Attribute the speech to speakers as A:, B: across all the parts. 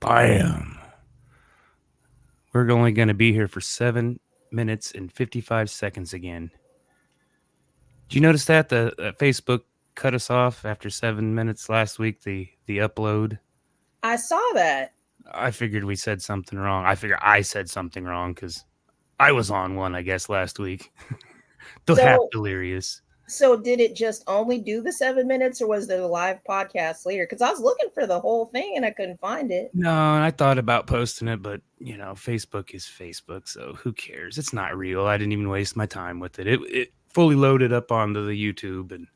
A: Bam. We're only going to be here for 7 minutes and 55 seconds again. Did you notice that the Facebook cut us off after 7 minutes last week? The upload.
B: I saw that.
A: I figured we said something wrong. I figure I said something wrong because I was on one, I guess, last week. Half delirious.
B: So did it just only do the 7 minutes, or was there a live podcast later? Because I was looking for the whole thing and I couldn't find it.
A: No, and I thought about posting it, but Facebook is Facebook, so who cares? It's not real. I didn't even waste my time with it. It fully loaded up onto the YouTube, and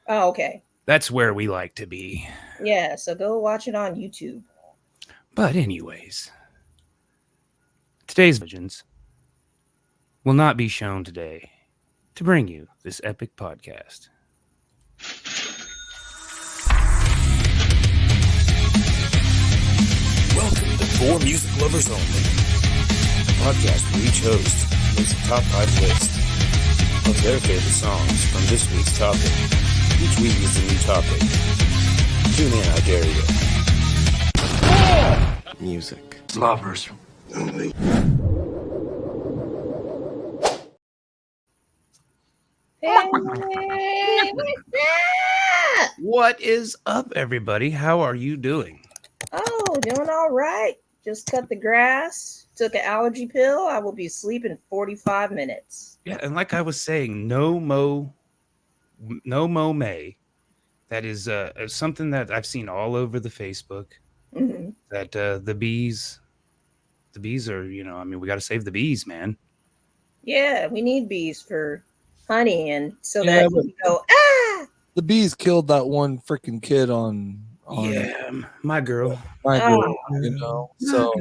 B: okay,
A: that's where we like to be.
B: Yeah, so go watch it on YouTube.
A: But anyways, today's legends will not be shown today to bring you this epic podcast.
C: Welcome to For Music Lovers Only, a podcast where each host makes a top 5 list of their favorite songs from this week's topic. Each week is a new topic. Tune in, I dare you. Music Lovers Only.
B: Hey,
A: what is up, everybody? How are you doing?
B: Oh, doing all right. Just cut the grass, took an allergy pill. I will be asleep in 45 minutes.
A: Yeah, and like I was saying, no mo May. That is something that I've seen all over the Facebook.
B: Mm-hmm.
A: That the bees are, we got to save the bees, man.
B: Yeah, we need bees for honey, and so that you can go, ah!
D: The bees killed that one freaking kid on
A: my girl.
D: So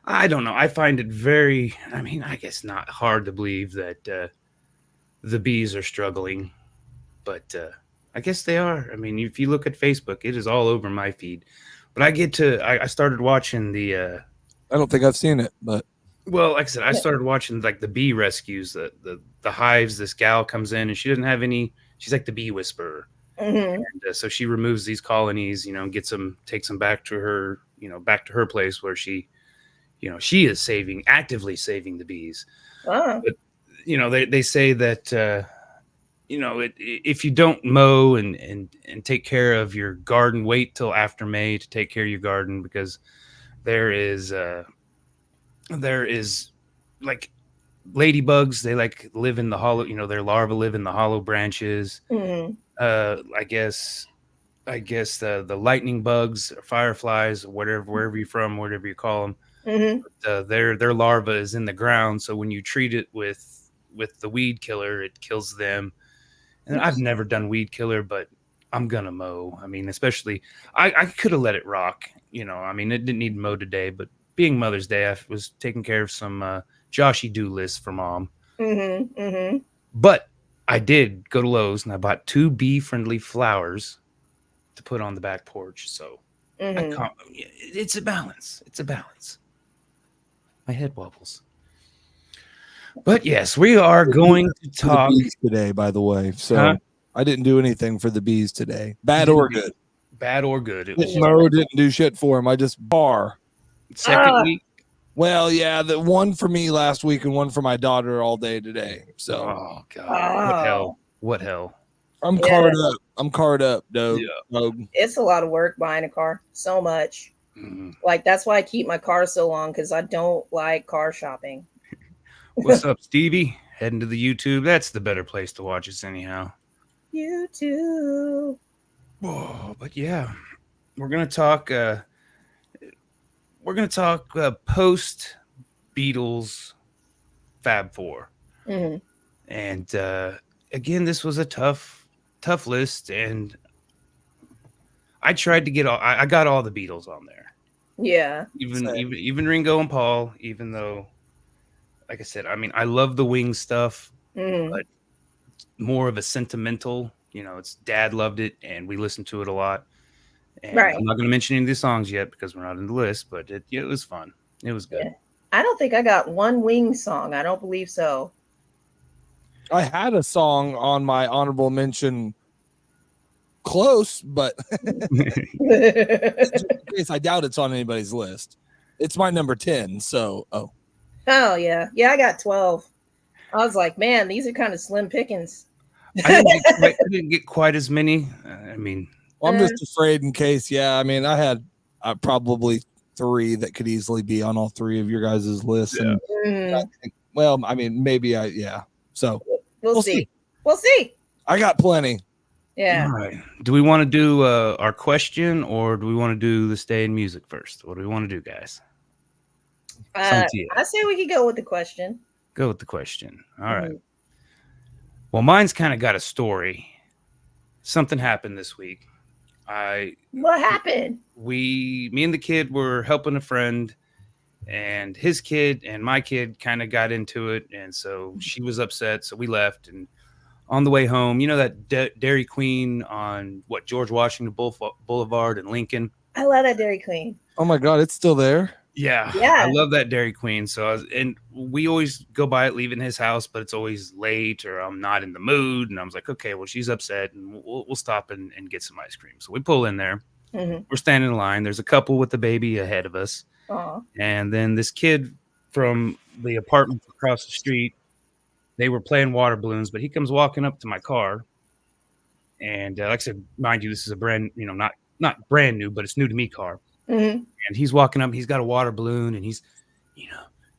A: I don't know. I find it very, I guess not hard to believe that the bees are struggling, but I guess they are. I mean, if you look at Facebook, it is all over my feed. But I started watching the
D: I don't think I've seen it, but
A: well, like I said, I started watching like the bee rescues, the hives. This gal comes in and she doesn't have any. She's like the bee whisperer.
B: Mm-hmm.
A: And so she removes these colonies, takes them back to her, back to her place where she is actively saving the bees.
B: Oh.
A: But, they say that, if you don't mow and take care of your garden, wait till after May to take care of your garden, because there is like ladybugs. They like live in the hollow, their larvae live in the hollow branches.
B: Mm-hmm.
A: I guess the lightning bugs, or fireflies, or wherever you're from, whatever you call them,
B: Mm-hmm.
A: Their larva is in the ground. So when you treat it with the weed killer, it kills them. And I've never done weed killer, but I'm gonna mow. I mean, especially I could have let it rock. It didn't need mow today, but being Mother's Day, I was taking care of some Joshy do lists for Mom.
B: Mm-hmm. Mm-hmm.
A: But I did go to Lowe's and I bought 2 bee-friendly flowers to put on the back porch. So it's a balance. It's a balance. My head wobbles. But yes, we are going to talk
D: today, by the way. So I didn't do anything for the bees today. Bad or good.
A: Bad or good.
D: Mo didn't do shit for him. I just bar.
A: Second week.
D: Well, yeah, the one for me last week and one for my daughter all day today. So,
A: oh god, what hell?
D: I'm carred up, dog.
A: Yeah.
B: It's a lot of work buying a car. So much.
A: Mm-hmm.
B: Like that's why I keep my car so long, because I don't like car shopping.
A: What's up, Stevie? Heading to the YouTube. That's the better place to watch us, anyhow.
B: YouTube.
A: Whoa, but yeah, we're gonna talk. Post Beatles Fab Four, and again, this was a tough list, and I tried to get all. I got all the Beatles on there.
B: Yeah,
A: even Ringo and Paul. Even though, like I said, I love the Wings stuff, but more of a sentimental. It's Dad loved it, and we listened to it a lot. And right. I'm not going to mention any of the songs yet because we're not in the list, but it was fun. It was good.
B: Yeah. I don't think I got one Wings song. I don't believe so.
D: I had a song on my honorable mention close, but just in case, I doubt it's on anybody's list. It's my number 10. So,
B: Oh yeah. I got 12. I was like, man, these are kind of slim pickings.
A: I didn't get quite as many. I mean,
D: I'm just afraid in case. Yeah, I mean, I had probably 3 that could easily be on all 3 of your guys' lists.
A: Yeah.
D: And I think, well, I mean, maybe So
B: we'll see. We'll see.
D: I got plenty.
B: Yeah.
A: All right. Do we want to do our question, or do we want to do the stay in music first? What do we want to do, guys?
B: I say we could go with the question.
A: Go with the question. All right. Well, mine's kind of got a story. Something happened this week.
B: What happened?
A: Me and the kid were helping a friend, and his kid and my kid kind of got into it, and so she was upset, so we left. And on the way home, you know that Dairy Queen on George Washington Boulevard in Lincoln?
B: I love that Dairy Queen.
D: Oh my God, it's still there.
A: Yeah, I love that Dairy Queen. So we always go by it, leaving his house, but it's always late or I'm not in the mood. And I was like, okay, well, she's upset, and we'll stop and get some ice cream. So we pull in there. Mm-hmm. We're standing in line. There's a couple with the baby ahead of us.
B: Aww. And
A: then this kid from the apartment across the street, they were playing water balloons, but he comes walking up to my car. And like I said, mind you, this is a brand, not brand new, but it's new to me car. Mm-hmm. And he's walking up, he's got a water balloon, and he's,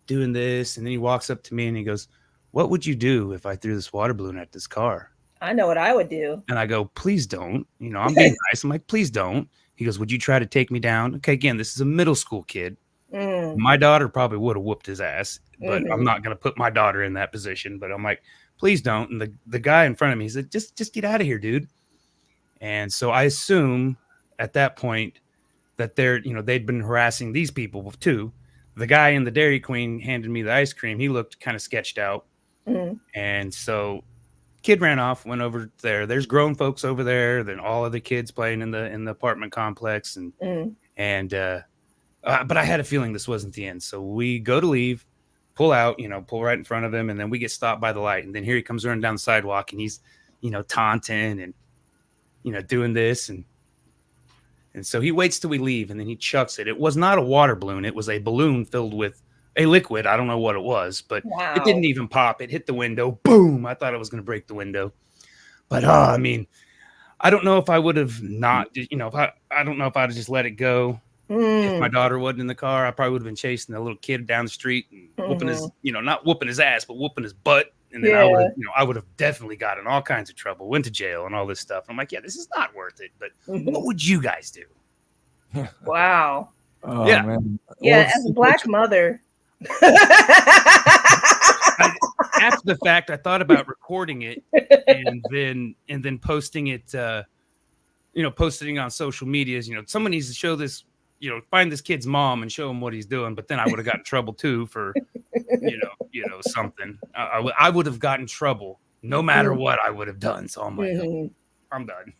A: doing this. And then he walks up to me and he goes, "What would you do if I threw this water balloon at this car?"
B: I know what I would do.
A: And I go, "Please don't." I'm being nice. I'm like, "Please don't." He goes, "Would you try to take me down?" Okay, again, this is a middle school kid. My daughter probably would have whooped his ass, but I'm not going to put my daughter in that position. But I'm like, "Please don't." And the guy in front of me, he said, just get out of here, dude. And so I assume at that point that they'd been harassing these people too. The guy in the Dairy Queen handed me the ice cream. He looked kind of sketched out. And so kid ran off, went over there. There's grown folks over there. Then all of the kids playing in the apartment complex. But I had a feeling this wasn't the end. So we go to leave, pull out, pull right in front of him. And then we get stopped by the light. And then here he comes running down the sidewalk, and he's, taunting and, doing this. And so he waits till we leave, and then he chucks it. It was not a water balloon. It was a balloon filled with a liquid. I don't know what it was, but It didn't even pop. It hit the window. Boom. I thought it was going to break the window. But, I mean, I don't know if I would have not, I don't know if I'd have just let it go. If my daughter wasn't in the car, I probably would have been chasing the little kid down the street and whooping his, not whooping his ass, but whooping his butt. And then I would have definitely gotten all kinds of trouble, went to jail and all this stuff. I'm like, yeah, this is not worth it. But what would you guys do?
B: Wow.
D: Oh,
A: yeah.
D: Man.
B: Yeah. As a black mother.
A: After the fact, I thought about recording it and then posting it, posting it on social medias. Someone needs to show this, find this kid's mom and show him what he's doing. But then I would have gotten in trouble too for, something. I would have gotten in trouble no matter what I would have done. So I'm like, I'm done.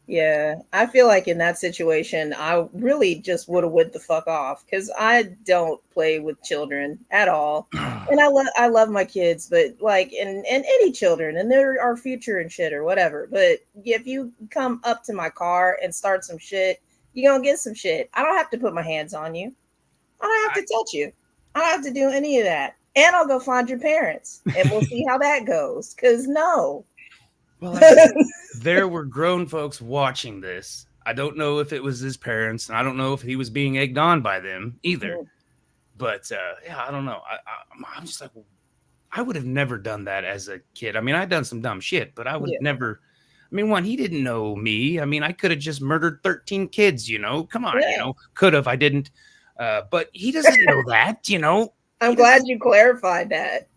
B: Yeah. I feel like in that situation, I really just would have went the fuck off, because I don't play with children at all. And I love my kids, but like, and any children, and they're our future and shit or whatever. But if you come up to my car and start some shit, you're going to get some shit. I don't have to put my hands on you. I don't have to touch you. I don't have to do any of that. And I'll go find your parents, and we'll see how that goes. Because no.
A: Well, there were grown folks watching this. I don't know if it was his parents, and I don't know if he was being egged on by them either. But I don't know. I'm just like, I would have never done that as a kid. I mean, I'd done some dumb shit, but I would never. I mean, one, he didn't know me. I mean, I could have just murdered 13 kids, Come on, could have. I didn't. But he doesn't know that,
B: I'm glad you clarified that.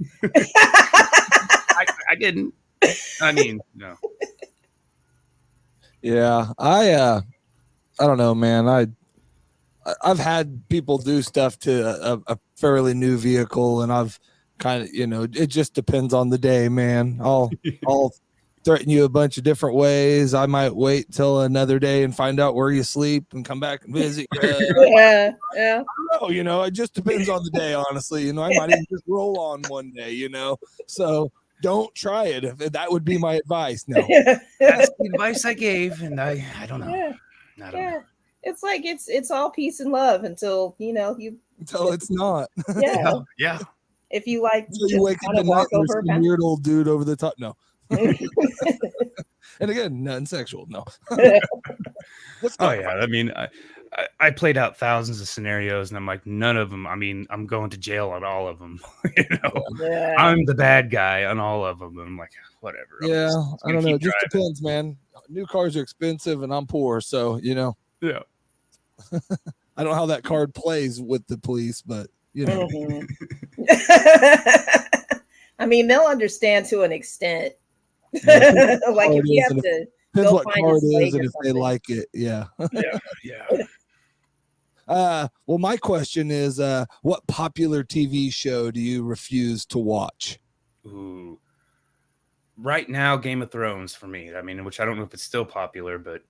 A: I didn't. I mean, no.
D: Yeah, I don't know, man. I've had people do stuff to a fairly new vehicle, and I've kind of, it just depends on the day, man. I'll threaten you a bunch of different ways. I might wait till another day and find out where you sleep and come back and visit you.
B: Yeah.
D: I don't know, it just depends on the day, honestly. I might even just roll on one day, So don't try it. If that would be my advice. No.
A: That's the advice I gave, and I don't know.
B: Yeah.
A: I don't know.
B: It's like it's all peace and love until you
D: Until it's not.
B: yeah.
A: Yeah.
B: If you like
D: Until you
B: just
D: wake up
B: kind
D: at
B: of
D: night
B: walk
D: and there's
B: over a
D: some weird old dude over the top. No. And again, nothing sexual. No. Let's go.
A: Oh yeah. I mean, I played out thousands of scenarios, and I'm like, none of them. I mean, I'm going to jail on all of them.
B: Yeah.
A: I'm the bad guy on all of them. I'm like, whatever.
D: Yeah, I don't know. It just
A: driving.
D: depends, man. New cars are expensive, and I'm poor, so
A: Yeah.
D: I don't know how that card plays with the police, but
B: Mhm. I mean, they'll understand to an extent.
D: Yeah,
B: Like if you have to
D: depends
B: go
D: what
B: find
D: car
B: his
D: it
B: leg
D: is and
B: or
D: if they
B: something.
D: like it. Yeah.
A: Yeah.
D: Well, my question is, what popular TV show do you refuse to watch?
A: Ooh. Right now, Game of Thrones for me. I mean, which I don't know if it's still popular, but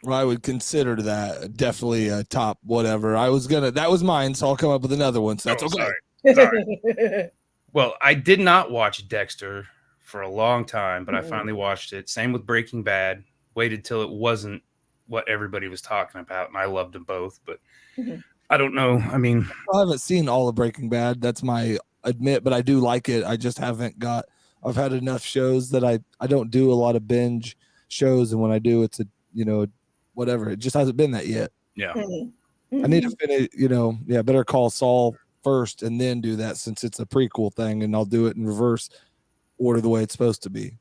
D: Well, I would consider that definitely a top whatever. That was mine, so I'll come up with another one. So that's okay.
A: Sorry. Well, I did not watch Dexter for a long time, but I finally watched it. Same with Breaking Bad. Waited till it wasn't what everybody was talking about, and I loved them both. But I don't know. I mean,
D: I haven't seen all of Breaking Bad. That's my admit, but I do like it. I just haven't got. I've had enough shows that I don't do a lot of binge shows, and when I do, it's whatever. It just hasn't been that yet.
A: yeah.
D: I need to finish. Better Call Saul first, and then do that since it's a prequel thing, and I'll do it in reverse order the way it's supposed to be.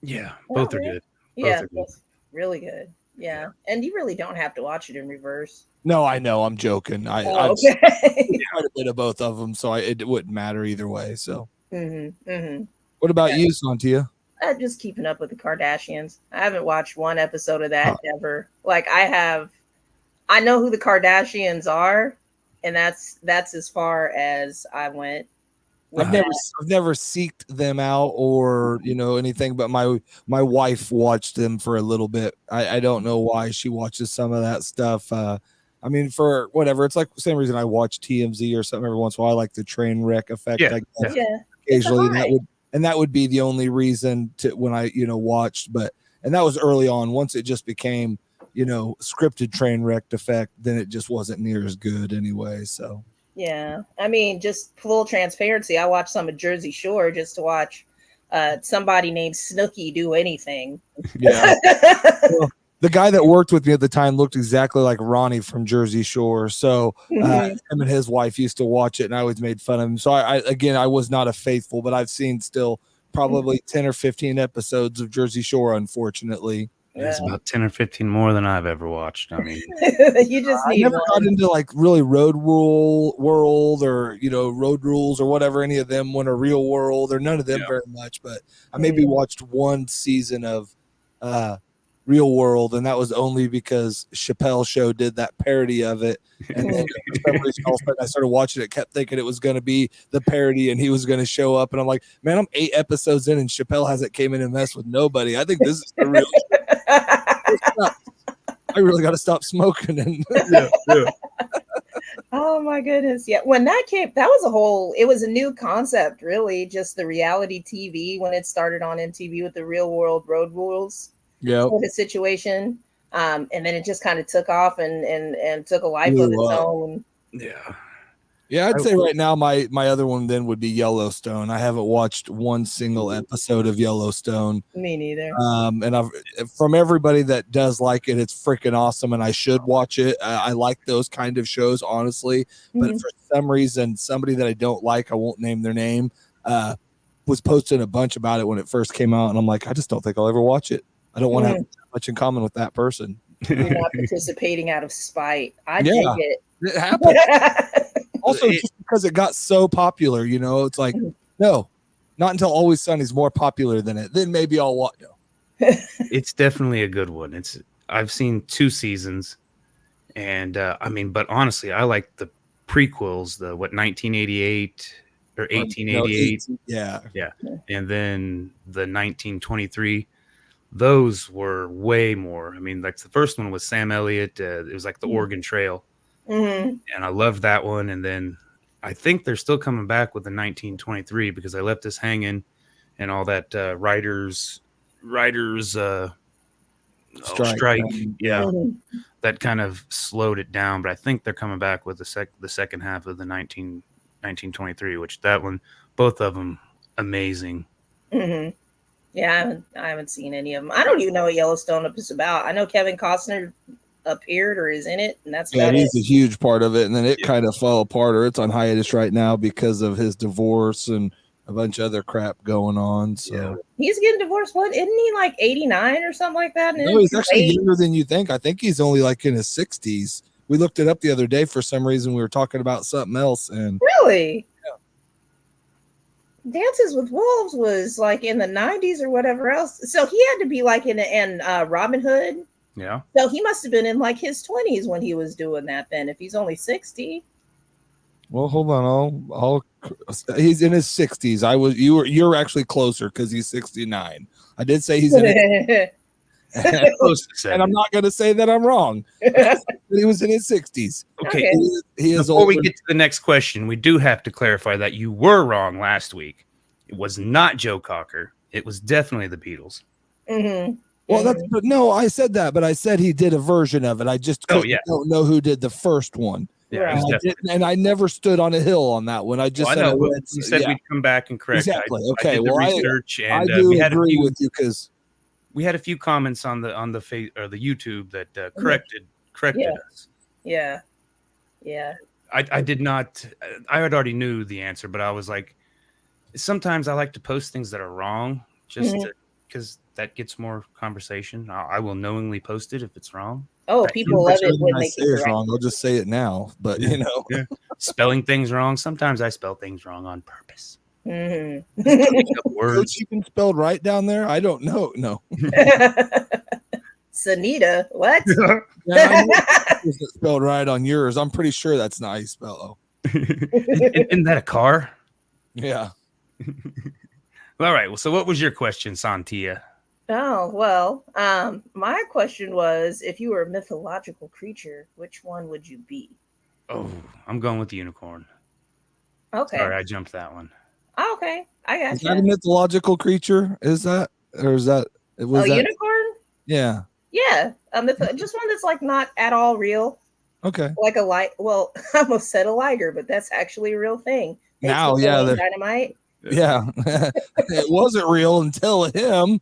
A: Yeah, both are good.
B: Yeah,
A: Both are good.
B: that's really good. Yeah, and you really don't have to watch it in reverse.
D: No, I know. I'm joking. I've
B: Okay.
D: quite a bit of both of them, so it wouldn't matter either way. So, what about you, Sontia?
B: I'm just keeping up with the Kardashians. I haven't watched one episode of that ever. Like I know who the Kardashians are, and that's as far as I went.
D: I've never seeked them out or anything, but my wife watched them for a little bit. I don't know why she watches some of that stuff. I mean, for whatever, it's like the same reason I watch TMZ or something every once in a while. I like the train wreck effect.
A: Yeah,
D: I guess.
B: Yeah,
D: Occasionally that would be the only reason to when I watched, and that was early on. Once it just became scripted train wreck effect, then it just wasn't near as good anyway. So.
B: Yeah, I mean, just full transparency. I watched some of Jersey Shore just to watch somebody named Snooki do anything.
D: Yeah. Well, the guy that worked with me at the time looked exactly like Ronnie from Jersey Shore. So him and his wife used to watch it, and I always made fun of him. So I was not a faithful, but I've seen still probably 10 or 15 episodes of Jersey Shore, unfortunately.
A: It's about 10 or 15 more than I've ever watched. I mean,
B: you just need
D: I never got into like really Road World or Road Rules or whatever any of them went, or Real World or none of them very much, but I maybe watched one season of Real World, and that was only because Chappelle Show did that parody of it, and then for some reason, all of a sudden I started watching it, kept thinking it was going to be the parody and he was going to show up, and I'm like, man, I'm 8 episodes in and Chappelle hasn't came in and messed with nobody. I think this is the real I really got to stop smoking. And
B: Oh my goodness. Yeah. When that came, it was a new concept, really. Just the reality TV when it started on MTV with the Real World Road Rules sort of situation. And then it just kind of took off and took a life of its own.
D: Yeah, I'd say right now my other one then would be Yellowstone. I haven't watched one single episode of Yellowstone.
B: Me neither.
D: And from everybody that does like it, it's freaking awesome, and I should watch it. I like those kind of shows, honestly. But for some reason, somebody that I don't like, I won't name their name, was posting a bunch about it when it first came out, and I'm like, I just don't think I'll ever watch it. I don't want to have much in common with that person.
B: You're not participating out of spite. I dig it.
D: It happens. Also, just because it got so popular, it's like, no, not until Always Sunny's more popular than it. Then maybe I'll watch.
A: It's definitely a good one. I've seen 2 seasons, and but honestly, I like the prequels, the 1988 or 1888,
D: yeah,
A: and then the 1923. Those were way more. I mean, like the first one was Sam Elliott. It was like the Oregon Trail. And I loved that one. And then I think they're still coming back with the 1923 because I left this hanging, and all that writers strike. Yeah,
B: Mhm.
A: that kind of slowed it down. But I think they're coming back with the second half of the 1923, which that one, both of them, amazing.
B: Mhm. Yeah, I haven't seen any of them. I don't even know what Yellowstone is about. I know Kevin Costner appeared or is in it, and that's
D: Yeah,
B: about
D: he's
B: it.
D: a huge part of it, and then it
A: Yeah.
D: kind of fell apart, or it's on hiatus right now because of his divorce and a bunch of other crap going on. So
A: Yeah.
B: He's getting divorced. What? Isn't he like 89 or something like that?
D: no, he's actually younger than you think. I think he's only like in his 60s. We looked it up the other day for some reason. We were talking about something else, and
B: Really? Dances with Wolves was like in the 90s or whatever else. So he had to be like in Robin Hood.
A: Yeah.
B: So he must have been in like his 20s when he was doing that then, if he's only 60.
D: well, hold on. He's in his 60s. You're actually closer because he's 69. I did say he's in it,
A: Close to
D: and I'm
A: 70.
D: not going to say that I'm wrong. But he was in his 60s.
A: Okay.
D: He is
A: Before we
D: older.
A: get to the next question, we do have to clarify that you were wrong last week. It was not Joe Cocker. It was definitely the Beatles.
B: Mm-hmm.
D: Well, but no, I said that, but I said he did a version of it. I just don't know who did the first one.
A: Yeah,
B: Right.
A: it was
D: And I never stood on a hill on that one. I just said
A: I know.
D: I read,
A: You said we'd come back and correct.
D: Exactly.
A: I
D: Okay.
A: did the
D: Well,
A: research,
D: I
A: and
D: do
A: we had
D: agree with you because
A: we had a few comments on the face or the YouTube that corrected us.
B: Yeah. Yeah.
A: I did not. I had already knew the answer, but I was like, sometimes I like to post things that are wrong, just because that gets more conversation. I will knowingly post it if it's wrong.
B: Oh, people love it when they
D: say
B: get
D: it's wrong. I'll just say it now. But you know,
A: spelling things wrong. Sometimes I spell things wrong on purpose.
B: Mm-hmm.
A: Words
D: even spelled right down there. I don't know. No,
B: Sanita, what?
D: yeah, I know it's spelled right on yours. I'm pretty sure that's not how you spell.
A: Isn't that a car?
D: Yeah.
A: All right. Well, so what was your question, Sontia?
B: Oh, well, my question was, if you were a mythological creature, which one would you be?
A: Oh, I'm going with the unicorn.
B: Okay.
A: Sorry, I jumped that one.
B: Oh, okay. I got
D: Is that a mythological creature? Is that, or is that, was that
B: unicorn?
D: Yeah.
B: Yeah. Just one that's like not at all real.
D: Okay.
B: Like well, I almost said a liger, but that's actually a real thing.
D: Now, yeah.
B: Dynamite.
D: Yeah. It wasn't real until him.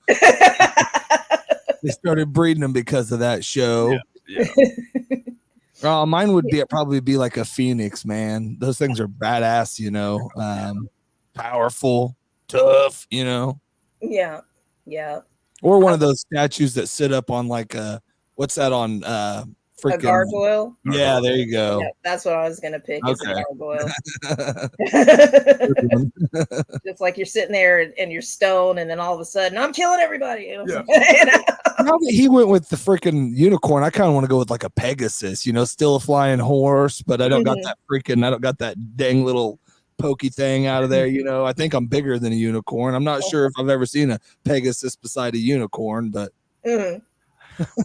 D: They started breeding them because of that show.
A: Yeah.
D: Mine would probably be like a phoenix, man. Those things are badass, you know. Powerful, tough, you know.
B: Yeah. Yeah.
D: Or one of those statues that sit up on like what's that on freaking
B: a gargoyle?
D: Yeah, there you go.
B: Yeah, that's what I was gonna pick. Is a gargoyle. Just like you're sitting there and you're stoned, and then all of a sudden I'm killing everybody. You know?
D: Now that he went with the freaking unicorn, I kind of want to go with like a Pegasus, you know, still a flying horse, but I don't got that dang little pokey thing out of there, you know. I think I'm bigger than a unicorn. I'm not sure if I've ever seen a Pegasus beside a unicorn, but
A: well,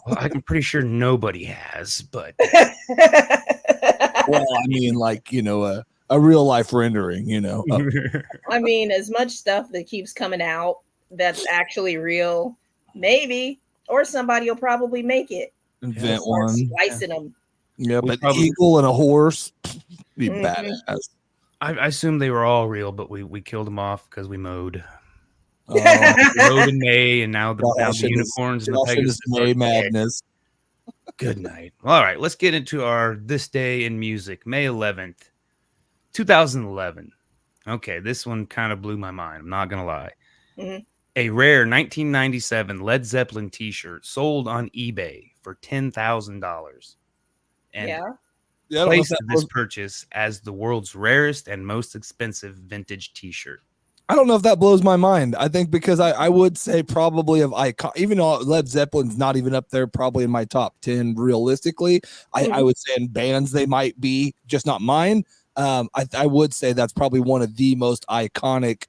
A: I'm pretty sure nobody has, but
D: well, I mean, like, you know, a real life rendering, you know.
B: I mean, as much stuff that keeps coming out that's actually real, maybe, or somebody will probably make it.
D: Invent one.
B: Slicing them.
D: Yeah, but eagle and a horse be badass.
A: I assume they were all real, but we killed them off because we mowed.
D: Oh.
A: We mowed in May, and now the unicorns and the Pegasus
D: May madness.
A: Good night. All right, let's get into our This Day in Music, May 11th, 2011. Okay, this one kind of blew my mind. I'm not going to lie. A rare 1997 Led Zeppelin t-shirt sold on eBay for $10,000. And placed this purchase as the world's rarest and most expensive vintage t-shirt.
D: I don't know if that blows my mind. I think because I would say probably of icon, even though Led Zeppelin's not even up there, probably in my top 10 realistically. I would say in bands they might be, just not mine. I would say that's probably one of the most iconic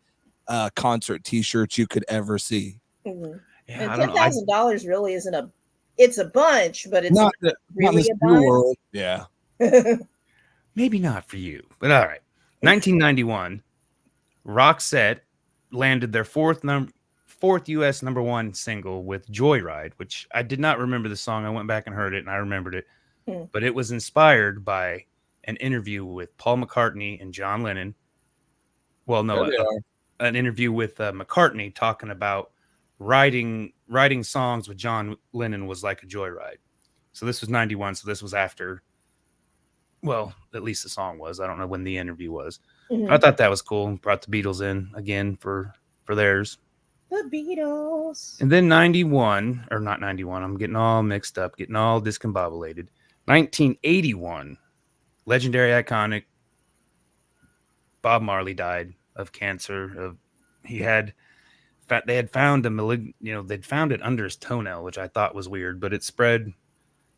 D: concert t-shirts you could ever see.
B: Yeah, and $10,000 really isn't it's a bunch, but it's
D: not
B: really
D: a bunch. World. Yeah.
A: Maybe not for you, but all right. 1991, Roxette landed their fourth U.S. #1 single with Joyride, which I did not remember the song. I went back and heard it, and I remembered it. But it was inspired by an interview with Paul McCartney and John Lennon. Well, no, an interview with McCartney talking about writing songs with John Lennon was like a joyride. So this was 91. So this was after, well, at least the song was. I don't know when the interview was. I thought that was cool. Brought the Beatles in again for theirs.
B: The Beatles.
A: And then 91, or not 91, I'm getting all mixed up, getting all discombobulated. 1981, legendary, iconic Bob Marley died of cancer. They had found they'd found it under his toenail, which I thought was weird, but it spread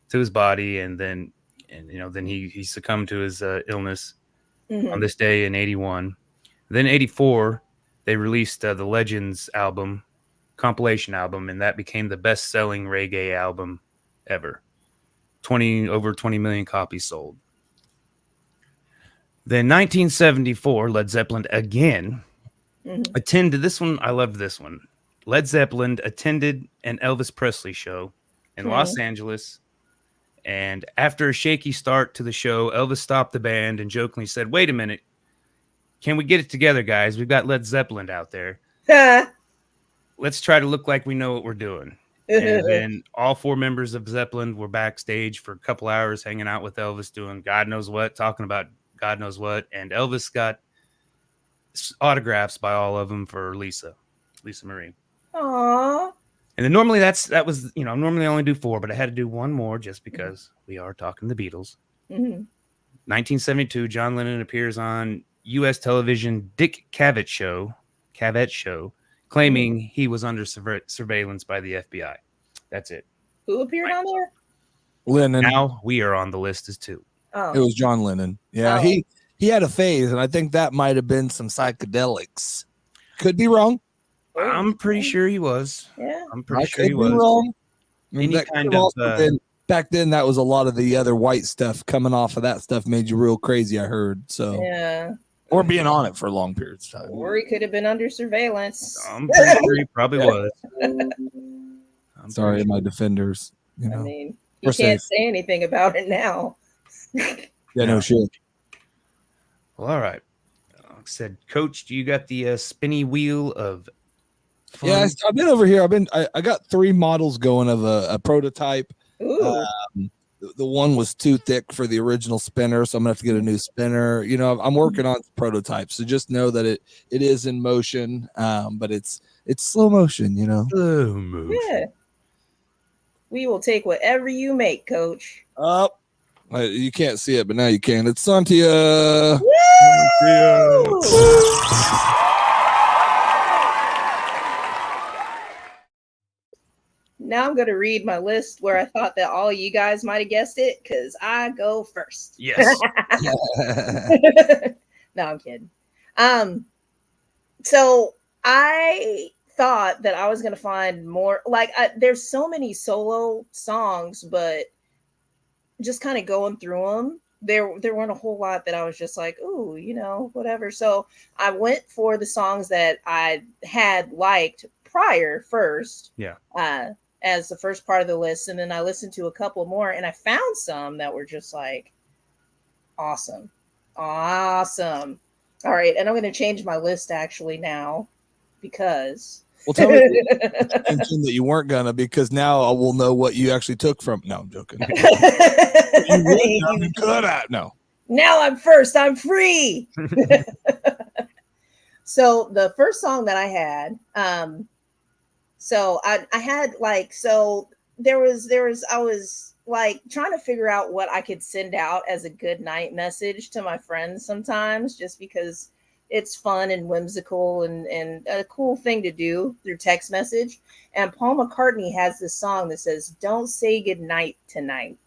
A: to his body, and then he succumbed to his illness on this day in 81. Then 84, they released the Legends album, compilation album, and that became the best-selling reggae album ever. Over 20 million copies sold. Then 1974, Led Zeppelin again attended this one. I loved this one. Led Zeppelin attended an Elvis Presley show in Los Angeles. And after a shaky start to the show, Elvis stopped the band and jokingly said, "Wait a minute. Can we get it together, guys? We've got Led Zeppelin out there. Let's try to look like we know what we're doing." And then all 4 members of Zeppelin were backstage for a couple hours hanging out with Elvis, doing God knows what, talking about God knows what. And Elvis got autographs by all of them for Lisa Marie.
B: Aww.
A: And then normally that was, normally I only do 4, but I had to do one more just because we are talking the Beatles. 1972, John Lennon appears on U.S. television Dick Cavett show, claiming he was under surveillance by the FBI. That's it.
B: Who appeared on there?
D: Lennon.
A: Now we are on the list as 2.
B: Oh.
D: It was John Lennon. Yeah, he had a phase, and I think that might have been some psychedelics. Could be wrong.
A: I'm pretty sure he was.
B: Yeah.
A: I'm pretty sure he
D: Could
A: was.
D: be wrong. I mean,
A: Any
D: that
A: kind
D: could have
A: of,
D: also been, back then, that was a lot of the other white stuff coming off of that stuff made you real crazy, I heard. So
B: Yeah.
D: or being on it for long periods of time.
B: Or he could have been under surveillance.
A: I'm pretty sure he probably was.
D: Sorry, my defenders.
B: I mean, you
D: we're
B: can't
D: safe.
B: say anything about it now.
D: Yeah, no shit.
A: Well, all right. Like I said, Coach, do you got the spinny wheel of fun?
D: Yeah, I've been over here. I got 3 models going of a prototype.
B: Ooh.
D: The one was too thick for the original spinner, so I'm gonna have to get a new spinner. I'm working on prototypes, so just know that it is in motion, but it's slow motion.
A: Slow motion.
B: Yeah. We will take whatever you make, Coach.
D: Up. You can't see it, but now you can. It's Sontia.
B: Woo! Now I'm going to read my list where I thought that all you guys might have guessed it, because I go first.
A: Yes.
B: No, I'm kidding. So I thought that I was going to find more, there's so many solo songs, but just kind of going through them, there weren't a whole lot that I was just like, ooh, whatever. So I went for the songs that I had liked prior first.
A: Yeah.
B: As the first part of the list, and then I listened to a couple more, and I found some that were just like awesome. All right, and I'm going to change my list actually now, because
D: well, tell me that you weren't gonna, because now I will know what you actually took from. No, I'm joking. You could have. No.
B: Now I'm first. I'm free. So the first song that I had, so I had there was I was like trying to figure out what I could send out as a good night message to my friends sometimes, just because it's fun and whimsical and a cool thing to do through text message. And Paul McCartney has this song that says, "Don't say goodnight tonight."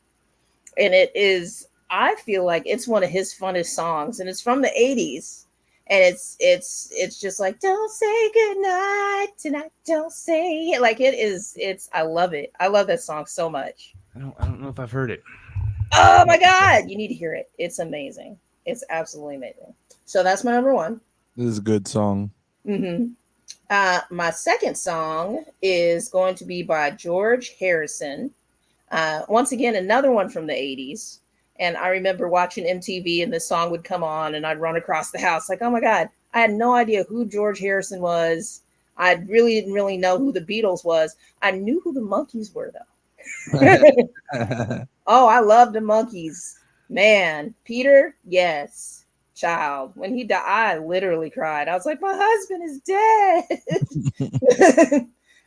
B: And it is, I feel like it's one of his funnest songs, and it's from the 80s. And it's just like, "Don't say goodnight tonight, don't say it." Like I love it. I love that song so much.
A: I don't know if I've heard it.
B: Oh my God, you need to hear it. It's amazing. It's absolutely amazing. So that's my number 1.
D: This is a good song.
B: Mm-hmm. My second song is going to be by George Harrison. Once again, another one from the 80s. And I remember watching MTV and this song would come on and I'd run across the house like, oh my God, I had no idea who George Harrison was. I really didn't really know who the Beatles was. I knew who the Monkees were though. Oh, I love the Monkees. Man, Peter, yes. Child. When he died, I literally cried. I was like, my husband is dead.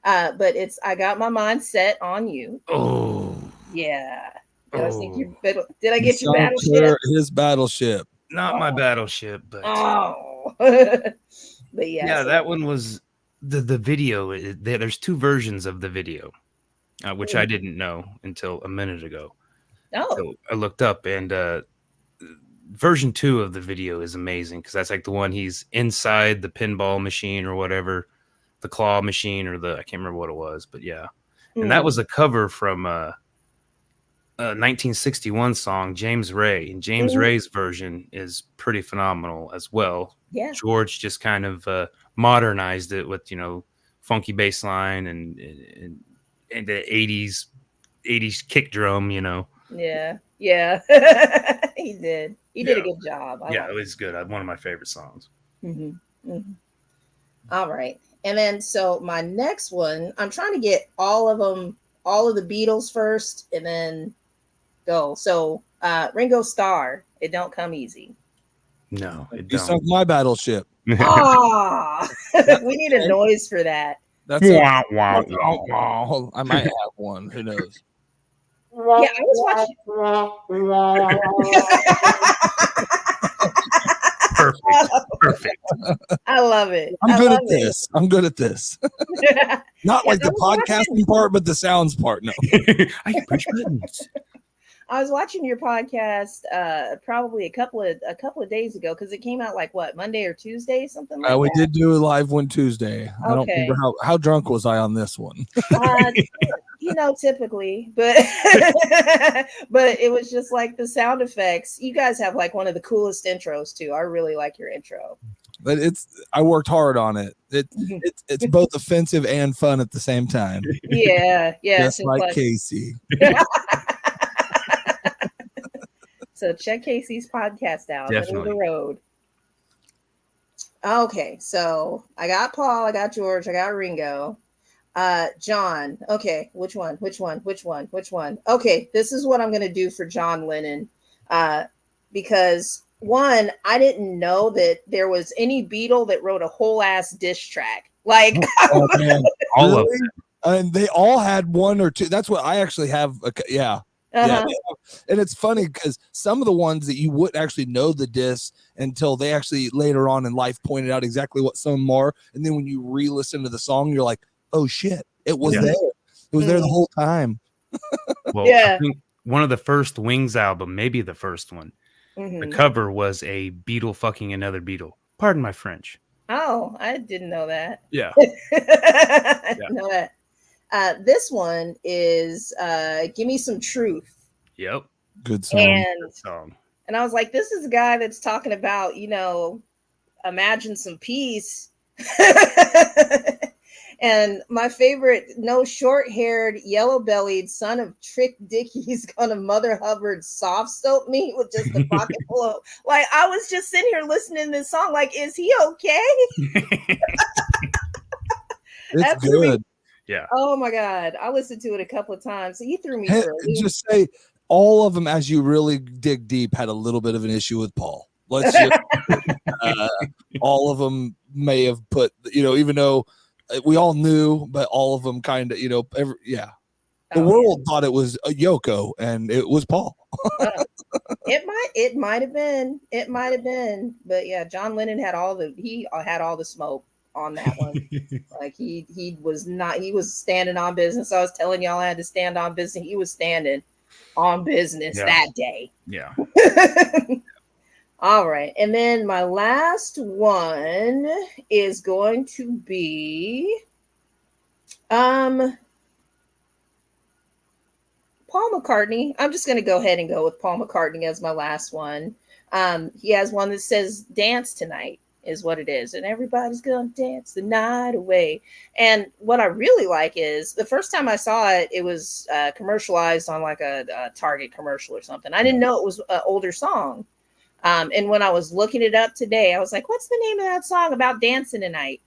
B: But it's I Got My Mind Set on You.
A: Oh.
B: Yeah.
A: Oh.
B: Did I get your battleship?
D: His battleship.
A: Not my battleship, but
B: oh. But
A: yeah, that one was the video. There's two versions of the video, which I didn't know until a minute ago.
B: Oh.
A: So I looked up, and version 2 of the video is amazing because that's like the one he's inside the pinball machine or whatever, the claw machine or I can't remember what it was, but yeah. And that was a cover from a 1961 song, James Ray. And James Ray's version is pretty phenomenal as well.
B: Yeah.
A: George just kind of modernized it with, funky bass line and the 80s kick drum,
B: Yeah. He did. He did a good job.
A: It was good. One of my favorite songs.
B: All right. And then, so my next one, I'm trying to get all of them, all of the Beatles first, and then go. So Ringo Starr, It Don't Come Easy.
A: No, it
D: You
A: don't.
D: sunk my battleship.
B: Ah, we need a noise for that.
D: That's I might have one. Who knows?
B: Yeah, I was watching.
A: Perfect.
B: I love it.
D: I'm good at this. Not like the podcasting part, but the sounds part. No.
A: I can push buttons.
B: I was watching your podcast probably a couple of days ago because it came out like what, Monday or Tuesday, something like that.
D: We did do a live one Tuesday. I don't
B: Okay.
D: remember how drunk was I on this one.
B: Typically, but but it was just like the sound effects. You guys have like one of the coolest intros too. I really like your intro.
D: But I worked hard on it. It's both offensive and fun at the same time.
B: Yeah.
D: Just like Casey.
B: So check Casey's podcast out.
A: Definitely.
B: Middle of the road. Okay, so I got Paul, I got George, I got Ringo. John. Okay, which one? Okay, this is what I'm going to do for John Lennon. Because one, I didn't know that there was any Beatle that wrote a whole ass diss track. Like,
D: oh, man.
A: All of them.
D: And they all had one or two. That's what I actually have. Yeah.
B: Uh-huh.
D: And it's funny because some of the ones that you wouldn't actually know the diss until they actually later on in life pointed out exactly what some are. And then when you re-listen to the song, you're like, oh shit, it was there. It was there the whole time.
A: Well, I think one of the first Wings album, maybe the first one, the cover was a Beatle fucking another Beatle. Pardon my French.
B: Oh, I didn't know that.
A: Yeah.
B: I didn't know that. This one is Give Me Some Truth.
A: Yep.
D: Good song.
B: And I was like, this is a guy that's talking about, imagine some peace. And my favorite, no short-haired, yellow-bellied son of Trick Dickie's gonna Mother Hubbard soft soap me with just a pocket full of. Like, I was just sitting here listening to this song, like, is he okay?
D: It's good.
A: Yeah.
B: Oh my God. I listened to it a couple of times. So you threw me for a loop.
D: Just say all of them, as you really dig deep, had a little bit of an issue with Paul. Let's just all of them may have put, even though we all knew, but all of them kind of, the world thought it was a Yoko and it was Paul.
B: It might have been, but yeah, John Lennon had all the smoke on that one. Like he was standing on business. I was telling y'all I had to stand on business. He was standing on business that day.
A: Yeah.
B: All right. And then my last one is going to be Paul McCartney. I'm just going to go ahead and go with Paul McCartney as my last one. He has one that says Dance Tonight. is what it is. And everybody's gonna dance the night away. And what I really like is the first time I saw it, it was commercialized on like a Target commercial or something. I didn't know it was an older song. And when I was looking it up today, I was like, what's the name of that song about dancing tonight?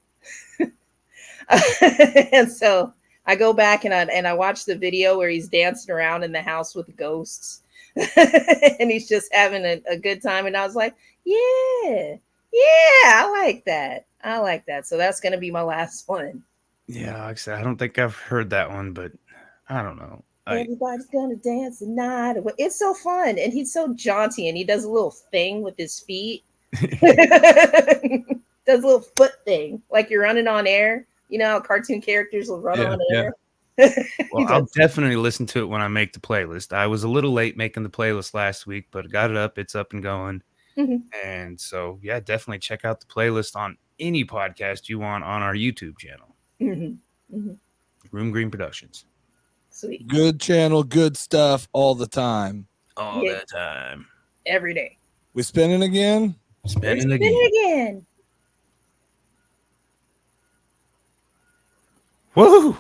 B: And so I go back and I watch the video where he's dancing around in the house with ghosts. And he's just having a good time. And I was like, yeah, I like that. I like that. So that's going to be my last one.
A: Yeah, like I said, I don't think I've heard that one, but I don't know.
B: Everybody's going to dance the night away. It's so fun. And he's so jaunty and he does a little thing with his feet. Does a little foot thing. Like you're running on air. You know how cartoon characters will run on air?
A: Well, I'll definitely listen to it when I make the playlist. I was a little late making the playlist last week, but got it up. It's up and going. Mm-hmm. And so, yeah, definitely check out the playlist on any podcast you want on our YouTube channel. Mm-hmm. Mm-hmm. Room Green Productions.
B: Sweet.
D: Good channel, good stuff all the time.
A: All the time.
B: Every day.
D: We spinning again?
A: Spinning again. Woo!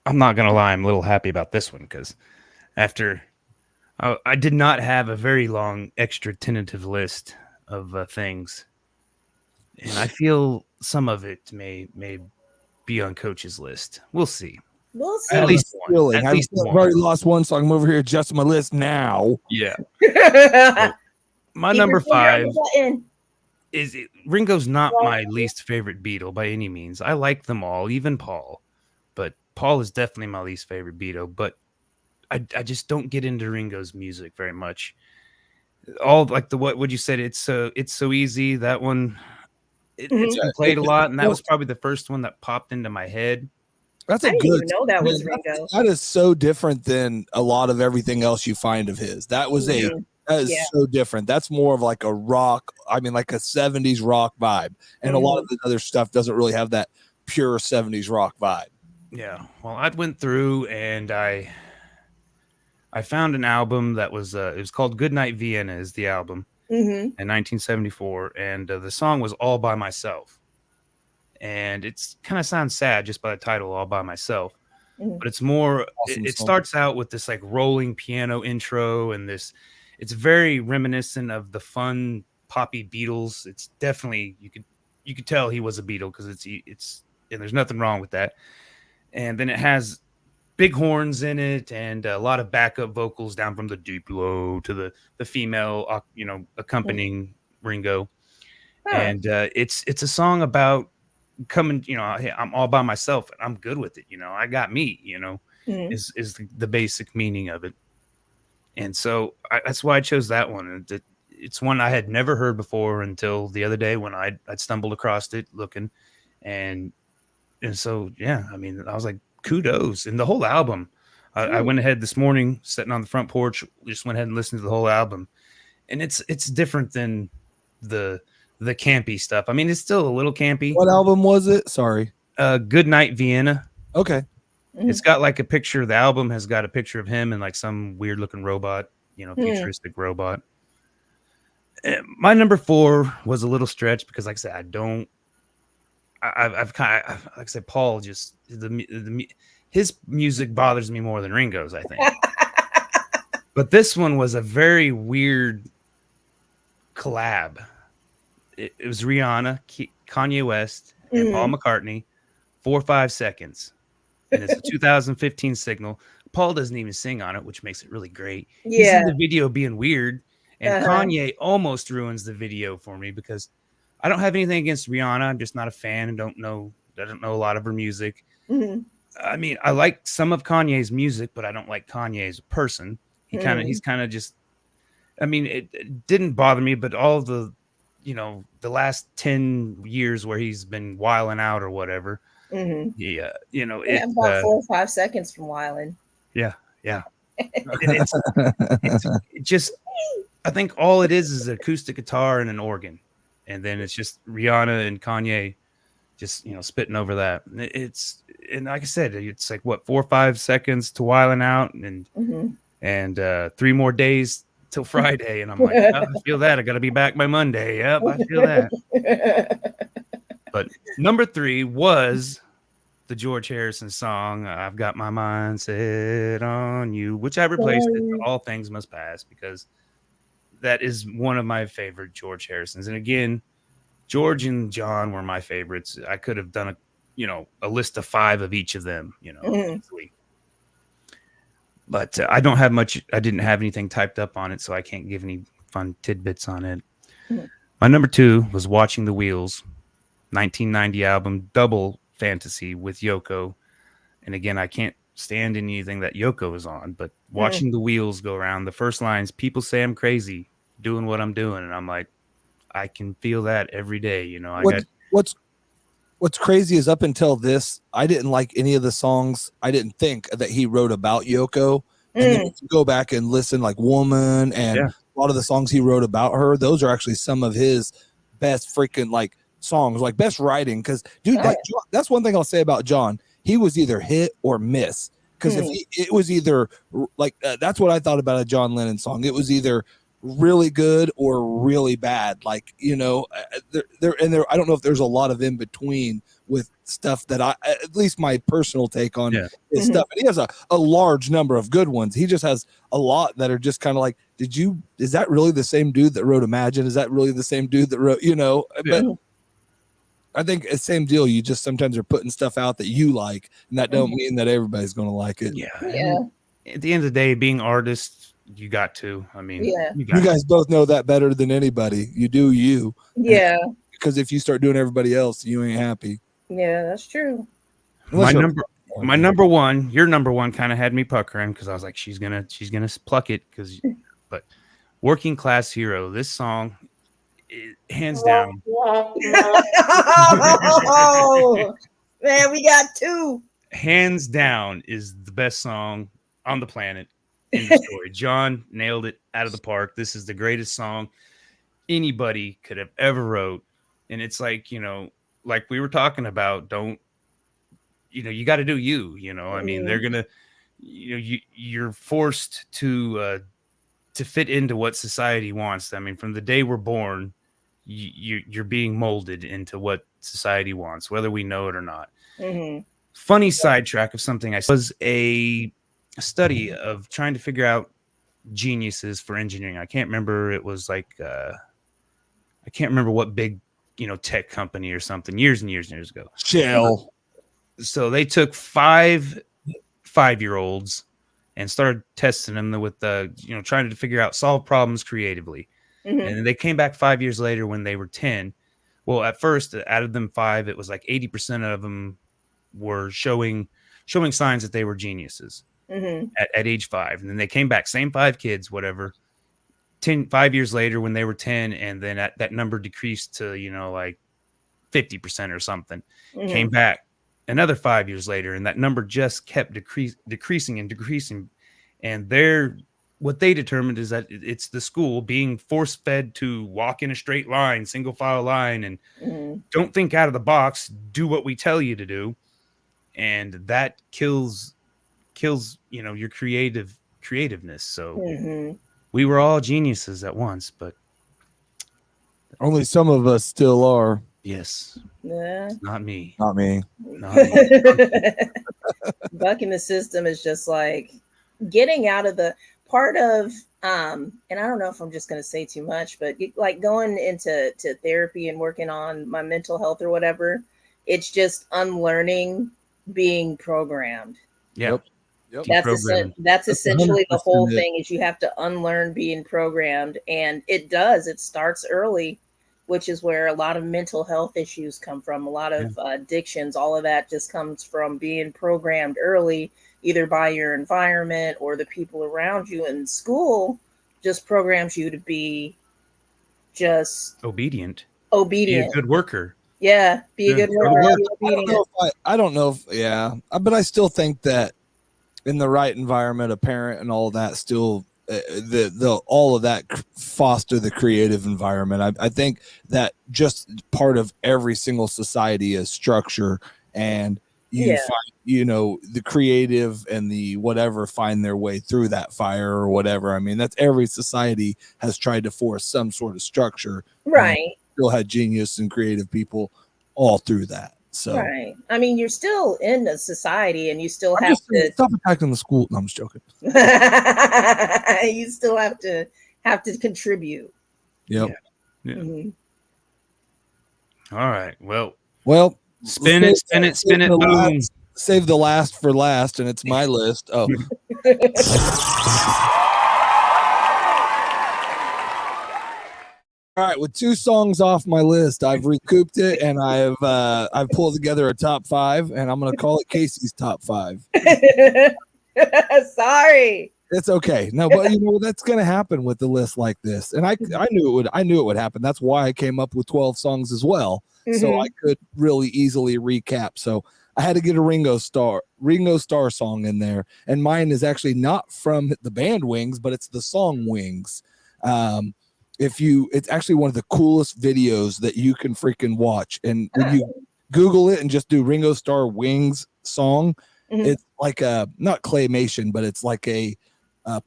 A: I'm not gonna lie, I'm a little happy about this one because after I did not have a very long extra tentative list of things, and I feel some of it may be on Coach's list. We'll see.
B: We'll see.
A: At least one.
D: I've already lost one, so I'm over here adjusting my list now.
A: Yeah. My number 5 is Ringo's not my least favorite Beatle by any means. I like them all, even Paul. But Paul is definitely my least favorite Beatle. But I just don't get into Ringo's music very much. All like what you said, it's so easy. That one, it's been played a lot, and that was probably the first one that popped into my head.
D: That's a
B: I didn't
D: good.
B: even know that was Ringo.
D: That is so different than a lot of everything else you find of his. That was that is so different. That's more of like a rock. I mean, like a 70s rock vibe, and a lot of the other stuff doesn't really have that pure 70s rock vibe.
A: Yeah. Well, I went through and I found an album that was it was called Goodnight Vienna is the album in 1974, and the song was All by Myself. And it's kind of sounds sad just by the title, All by Myself. But it's more, it starts out with this like rolling piano intro and this, it's very reminiscent of the fun poppy Beatles. It's definitely, you could tell he was a Beatle because it's, and there's nothing wrong with that. And then it has big horns in it and a lot of backup vocals down from the deep low to the female, accompanying Ringo. And it's a song about coming, hey, I'm all by myself and I'm good with it. I got me, is the basic meaning of it. And so that's why I chose that one. It's one I had never heard before until the other day when I'd stumbled across it looking. And so, yeah, I mean, I was like, kudos. And the whole album, I went ahead this morning, sitting on the front porch, just went ahead and listened to the whole album. And it's different than the campy stuff. I mean, it's still a little campy.
D: What album was it? Sorry.
A: Goodnight Vienna.
D: Okay.
A: It's got like a picture. The album has got a picture of him and like some weird looking robot, futuristic robot. My number 4 was a little stretch because, like I said, I've kind of, like I said, Paul just his music bothers me more than Ringo's, I think. But this one was a very weird collab. It was Rihanna, Kanye West, and Paul McCartney, 4 or 5 seconds. And it's a 2015 single. Paul doesn't even sing on it, which makes it really great. He's in the video being weird. And Kanye almost ruins the video for me because I don't have anything against Rihanna. I'm just not a fan and don't know a lot of her music. I mean, I like some of Kanye's music, but I don't like Kanye as a person. He's kind of just, I mean, it didn't bother me, but all the last 10 years where he's been wilding out or whatever.
B: About 4 or 5 seconds from wilding.
A: Yeah. It's just, I think all it is an acoustic guitar and an organ. And then it's just Rihanna and Kanye just, spitting over that. And like I said, it's like 4 or 5 seconds to wilding out. And and 3 more days till Friday. And I'm like, oh, I feel that. I got to be back by Monday. Yep, I feel that. But number 3 was the George Harrison song, I've Got My Mind Set on You, which I replaced it to All Things Must Pass, because that is one of my favorite George Harrisons. And again, George and John were my favorites. I could have done a list of 5 of each of them, easily. But I don't have much. I didn't have anything typed up on it, so I can't give any fun tidbits on it. My number 2 was Watching the Wheels, 1990 album, double fantasy with Yoko. And again, I can't stand anything that Yoko is on, but watching the wheels go around, the first lines, people say I'm crazy doing what I'm doing. And I'm like, I can feel that every day.
D: What's crazy is up until this, I didn't like any of the songs. I didn't think that he wrote about Yoko. And then if you go back and listen, like Woman and a lot of the songs he wrote about her, those are actually some of his best freaking like songs, like best writing. Because dude, like, that's one thing I'll say about John. He was either hit or miss. Because it was either like that's what I thought about a John Lennon song. It was either really good or really bad. Like, there I don't know if there's a lot of in between with stuff that I, at least my personal take on his stuff. And he has a large number of good ones. He just has a lot that are just kind of like, is that really the same dude that wrote Imagine? Is that really the same dude that wrote, but I think it's the same deal. You just sometimes are putting stuff out that you like, and that don't mean that everybody's going to like it.
A: Yeah. At the end of the day, being artists, you got to. I mean, you
D: guys both know that better than anybody. You do you.
B: Yeah.
D: Because if you start doing everybody else, you ain't happy.
B: Yeah, that's true.
A: My number 1, your number 1 kind of had me puckering because I was like, she's gonna pluck it but Working Class Hero, this song, hands down.
B: Oh man, we got 2.
A: Hands down is the best song on the planet in the story. John nailed it out of the park. This is the greatest song anybody could have ever wrote. And it's like, like we were talking about, you got to do you, I mean, they're going to, you're forced to fit into what society wants. I mean, from the day we're born, you're being molded into what society wants, whether we know it or not. Funny sidetrack of something I saw was a study of trying to figure out geniuses for engineering. I can't remember. It was like, I can't remember what big, tech company or something years and years and years ago.
D: Shell. So
A: they took 5-5-year-olds and started testing them with trying to figure out, solve problems creatively. And then they came back 5 years later when they were 10. Well, at first, out of them 5, it was like 80% of them were showing signs that they were geniuses at age 5. And then they came back, same 5 kids, whatever, 5 years later when they were 10. And then that number decreased to, like 50% or something. Came back another 5 years later, and that number just kept decreasing. And what they determined is that it's the school being force-fed to walk in a straight line, single file line, and don't think out of the box, do what we tell you to do. And that kills your creativeness. So we were all geniuses at once, but
D: only some of us still are.
A: Yes.
B: Yeah.
A: Not me.
D: Not me.
B: Bucking the system is just like getting out of the part of and I don't know if I'm just going to say too much, but like going into therapy and working on my mental health or whatever, it's just unlearning being programmed.
A: Yep.
B: That's essentially the whole thing, is you have to unlearn being programmed. And it starts early, which is where a lot of mental health issues come from. A lot of addictions, all of that just comes from being programmed early, either by your environment or the people around you. And school just programs you to be just
A: obedient,
B: be
A: a good worker.
B: Yeah, be a good worker.
D: I don't know if but I still think that in the right environment, a parent and all that still all of that foster the creative environment. I think that just part of every single society is structure, and
B: Yeah.
D: find, the creative and the whatever find their way through that fire or whatever. I mean, that's every society has tried to force some sort of structure.
B: Right.
D: Still had genius and creative people all through that. So
B: Right. I mean, you're still in a society and you still
D: I'm
B: have
D: just saying, stop attacking the school. No, I'm just joking.
B: you still have to contribute.
D: Yep.
A: Yeah.
B: Mm-hmm.
A: All right. Well,
D: spin
A: it. Boom.
D: Save the last for last, and it's my list. Oh. All right, with 2 songs off my list, I've recouped it, and I've pulled together a top 5, and I'm gonna call it Casey's top 5.
B: Sorry.
D: It's okay. No, but that's gonna happen with the list like this, and I knew it would. I knew it would happen. That's why I came up with 12 songs as well, so I could really easily recap. So I had to get a Ringo Starr song in there, and mine is actually not from the band Wings, but it's the song Wings. It's actually one of the coolest videos that you can freaking watch. And when you Google it and just do Ringo Starr Wings song, it's like not claymation, but it's like a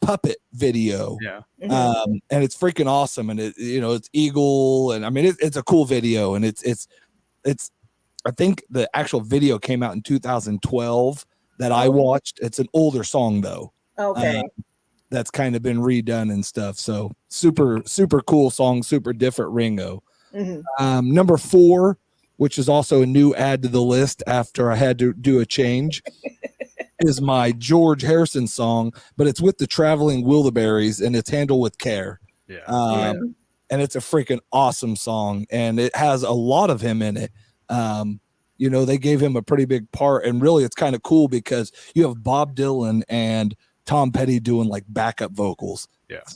D: puppet video.
A: Yeah.
D: And it's freaking awesome. And it's Eagle. And I mean, it's a cool video. And it's, I think the actual video came out in 2012 that I watched. It's an older song though.
B: Okay.
D: That's kind of been redone and stuff. So super, super cool song, super different Ringo. Number 4, which is also a new add to the list after I had to do a change, is my George Harrison song, but it's with the Traveling Wilburys and it's Handled with Care.
A: Yeah.
D: And it's a freaking awesome song, and it has a lot of him in it. They gave him a pretty big part, and really it's kind of cool because you have Bob Dylan and Tom Petty doing like backup vocals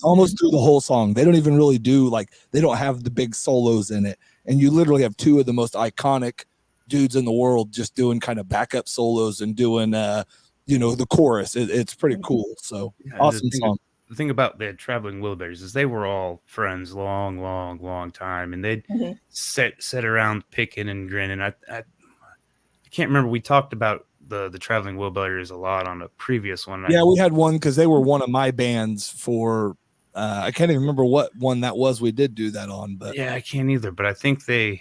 D: almost through the whole song. They don't even really they don't have the big solos in it. And you literally have 2 of the most iconic dudes in the world just doing kind of backup solos and doing, the chorus. It's pretty cool. So awesome song.
A: The thing about the Traveling Wilburys is they were all friends long time. And they'd sit around picking and grinning. I can't remember. We talked about the Traveling Wilburys a lot on a previous one.
D: Yeah, we had one because they were one of my bands for I can't even remember what one that was we did do that on, but
A: yeah, I can't either, but I think it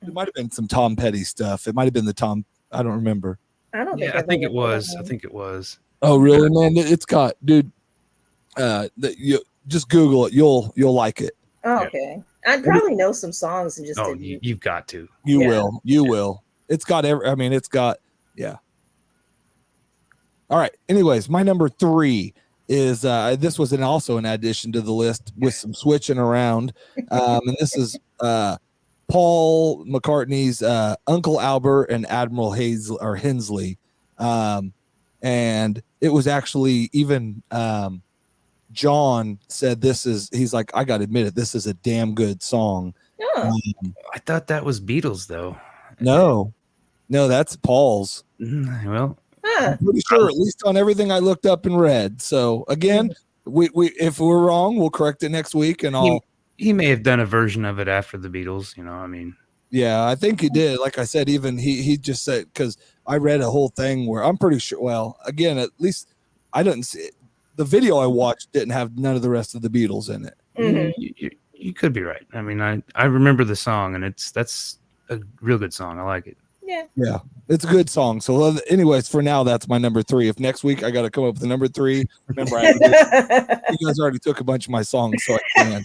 D: might have been some Tom Petty stuff. It might have been the Tom, I don't remember.
B: I
A: think it was.
D: Oh really, man? It's got, dude, you just Google it, you'll like it.
B: Oh, okay. I'd probably know some songs and just
A: you've got to.
D: You will. It's got yeah. All right. Anyways, my number 3 is this was also an addition to the list with some switching around. And this is Paul McCartney's Uncle Albert and Admiral Hensley. And it was actually even John said he's like, I gotta admit it, this is a damn good song.
A: I thought that was Beatles though.
D: No, that's Paul's.
A: Well,
D: I'm pretty sure, at least on everything I looked up and read. So again, we if we're wrong, we'll correct it next week. And
A: he may have done a version of it after the Beatles. I mean,
D: yeah, I think he did. Like I said, even he just said, because I read a whole thing where I'm pretty sure. Well, again, at least I didn't see it. The video I watched didn't have none of the rest of the Beatles in it.
A: You could be right. I mean, I remember the song, and that's a real good song. I like it.
D: Yeah, it's a good song. So anyways, for now, that's my number 3. If next week I got to come up with a number 3, remember you guys already took a bunch of my songs, so I can.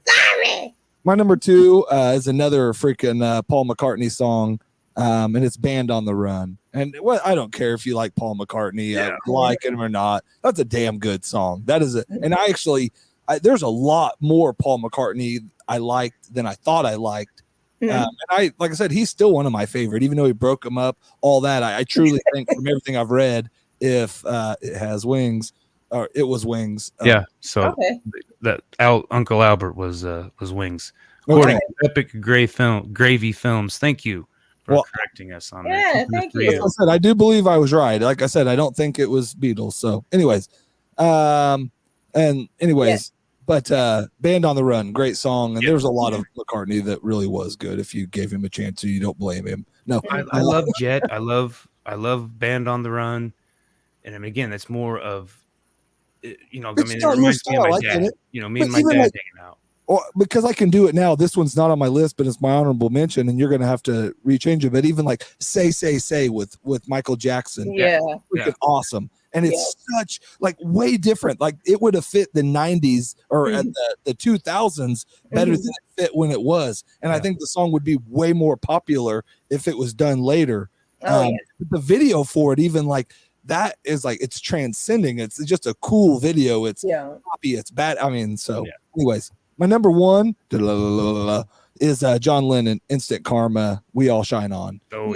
B: Sorry.
D: My number 2 is another freaking Paul McCartney song, and it's Band on the Run. And I don't care if you like Paul McCartney, like him or not. That's a damn good song. That is and I actually, there's a lot more Paul McCartney I liked than I thought I liked. And like I said, he's still one of my favorite, even though he broke them up, all that. I truly think from everything I've read, if it has wings, or it was Wings.
A: So that Uncle Albert was Wings. According to Epic Gravy Films. Thank you for correcting us on that.
B: Yeah, thank you.
D: Like I said, I do believe I was right. Like I said, I don't think it was Beatles. So anyways, But Band on the Run, great song, and
A: Yeah.
D: there's a lot of McCartney that really was good. If you gave him a chance, you don't blame him. No,
A: I love Jet. I love Band on the Run, and I mean, again, that's more of, you know, I
D: It's
A: mean, it
D: not your
A: reminds me of
D: style,
A: my
D: I get
A: dad.
D: it.
A: You know, me
D: But
A: and my
D: even
A: dad
D: like-
A: hanging out.
D: Or because I can do it now. This one's not on my list, but it's my honorable mention, and you're gonna have to rechange it. But even like Say with Michael Jackson,
B: Yeah.
D: freaking awesome. And it's such like way different. Like it would have fit the 90s or at the 2000s better than it fit when it was. And I think the song would be way more popular if it was done later. But the video for it, even like that is like it's transcending. It's just a cool video. It's poppy, it's bad. I mean, so anyways, my number one is John Lennon, Instant Karma, We All Shine On.
A: Oh,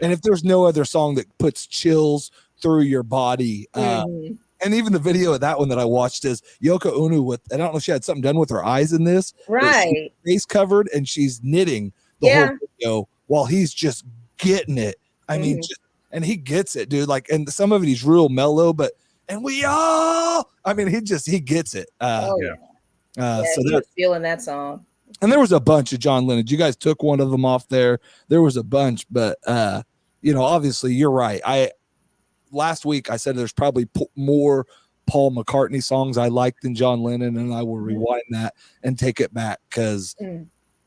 D: And if there's no other song that puts chills through your body, and even the video of that one that I watched is Yoko Ono with, I don't know if she had something done with her eyes in this,
B: right?
D: Face covered, and she's knitting the whole video while he's just getting it. I mean, and he gets it, dude. Like, and some of it he's real mellow, but and we all, I mean, he gets it.
B: So
D: he
B: was feeling that song.
D: And there was a bunch of John Lennon. You guys took one of them off there. There was a bunch, but you know, obviously you're right. Last week I said there's probably more Paul McCartney songs I like than John Lennon, and I will rewind that and take it back because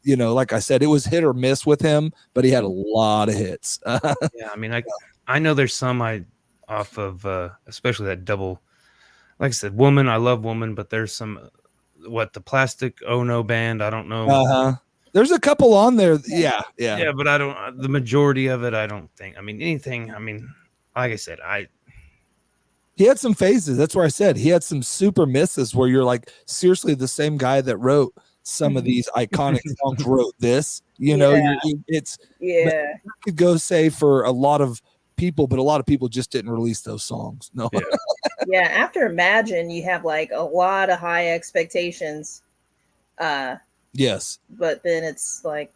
D: you know, like I said, it was hit or miss with him, but he had a lot of hits.
A: Yeah, I mean, I know there's some off of especially that double, like I said, Woman. I love Woman, but there's some the Plastic Ono Band. I don't know.
D: There's a couple on there. Yeah.
A: But I don't. The majority of it, I don't think. I mean, anything. I mean, like I said,
D: he had some phases. That's where I said he had some super misses where you're like, seriously, the same guy that wrote some of these iconic songs wrote this. You know, it's
B: I
D: could go say for a lot of people, but a lot of people just didn't release those songs. No.
B: After Imagine, you have like a lot of high expectations.
D: Yes.
B: But then it's like,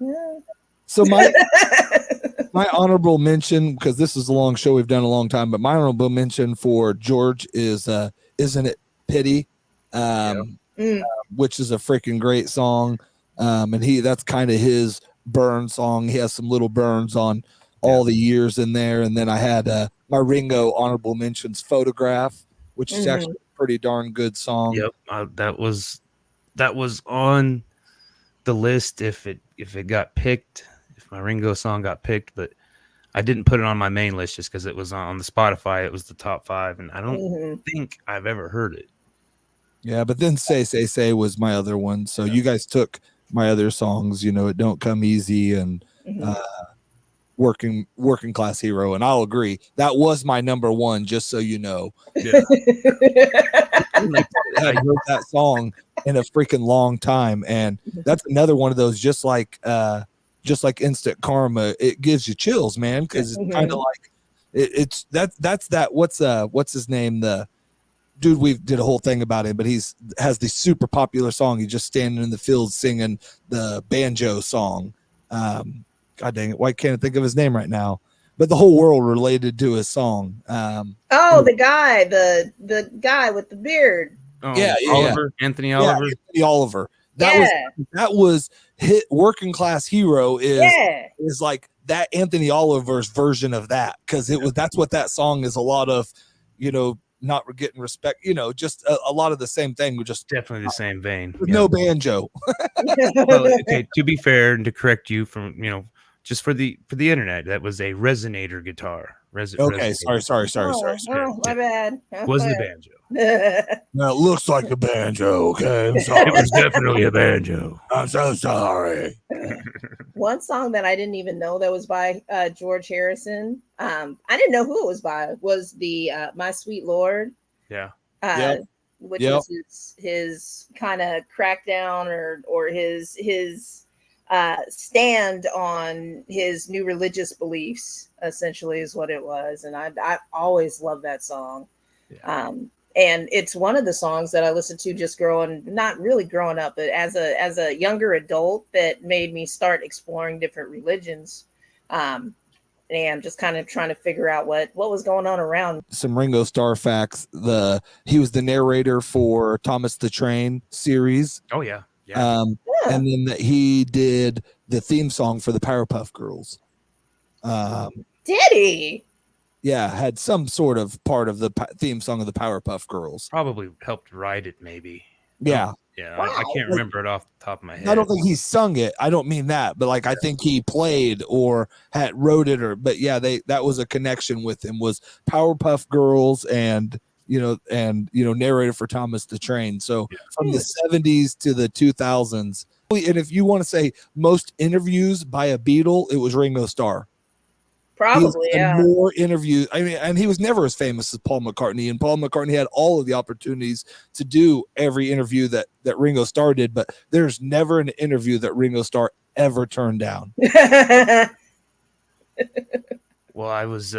D: So my honorable mention, because this is a long show we've done a long time, but my honorable mention for George is Isn't It Pity? Which is a freaking great song. And that's kind of his burn song. He has some little burns on all the years in there. And then I had my Ringo honorable mentions, Photograph, which is actually a pretty darn good song.
A: Yep. That was on the list if it got picked, if my Ringo song got picked, but I didn't put it on my main list just because it was on the Spotify. It was the top 5, and I don't think I've ever heard it.
D: Yeah, but then Say was my other one. So you guys took my other songs, you know, It Don't Come Easy and Working Class Hero, and I'll agree. That was my number one, just so you know.
A: Yeah.
D: I heard that song in a freaking long time, and that's another one of those, just like Instant Karma, it gives you chills, man, because it's kind of like that's that what's his name, the dude, we did a whole thing about him, but has the super popular song. He's just standing in the field singing the banjo song. God dang it, why can't I think of his name right now? But the whole world related to his song.
B: The guy with the beard.
A: Oliver, Anthony Oliver.
D: Yeah, Anthony Oliver. That was hit. Working Class Hero is like that Anthony Oliver's version of that, because that's what that song is. A lot of, you know, not getting respect, you know, just a lot of the same thing. Just
A: definitely the same vein.
D: With no banjo.
A: Well, okay, to be fair and to correct you from, you know, just for the internet, that was a resonator guitar.
D: Okay,
A: resonator.
D: sorry.
B: Oh, my bad.
A: Wasn't a banjo.
D: No, it looks like a banjo. Okay, I'm sorry.
A: It was definitely a banjo.
D: I'm so sorry.
B: One song that I didn't even know that was by George Harrison. I didn't know who it was by. Was the My Sweet Lord?
A: Yeah.
B: Which was his kind of crackdown or his stand on his new religious beliefs, essentially, is what it was. And I always loved that song. Yeah. And it's one of the songs that I listened to just not really growing up, but as a younger adult, that made me start exploring different religions. I'm just kind of trying to figure out what was going on around.
D: Some Ringo Starr facts. He was the narrator for Thomas the Train series.
A: Oh yeah.
B: Yeah.
D: And then he did the theme song for the Powerpuff Girls.
B: Did he?
D: Yeah, had some sort of part of the theme song of the Powerpuff Girls.
A: Probably helped write it, maybe.
D: Yeah.
A: Yeah,
B: Wow.
A: I can't remember it off the top of my head.
D: I don't think he sung it. I don't mean that, but like I think he played or wrote it, but yeah, that was a connection with him, was Powerpuff Girls and narrator for Thomas the Train. So from the 70s to the 2000s. And if you want to say most interviews by a Beatle, it was Ringo Starr.
B: Probably, yeah.
D: More interviews. I mean, and he was never as famous as Paul McCartney. And Paul McCartney had all of the opportunities to do every interview that Ringo Starr did, but there's never an interview that Ringo Starr ever turned down.
A: Well, I was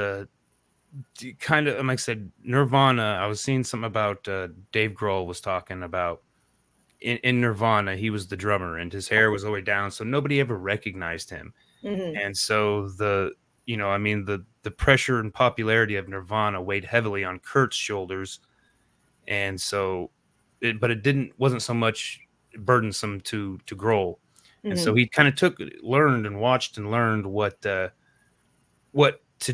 A: kind of, like I said, Nirvana. I was seeing something about Dave Grohl was talking about in Nirvana. He was the drummer, and his hair was all the way down, so nobody ever recognized him.
B: Mm-hmm.
A: And so the pressure and popularity of Nirvana weighed heavily on Kurt's shoulders, and so, but it wasn't so much burdensome to Grohl, and so he kind of learned and watched and learned what to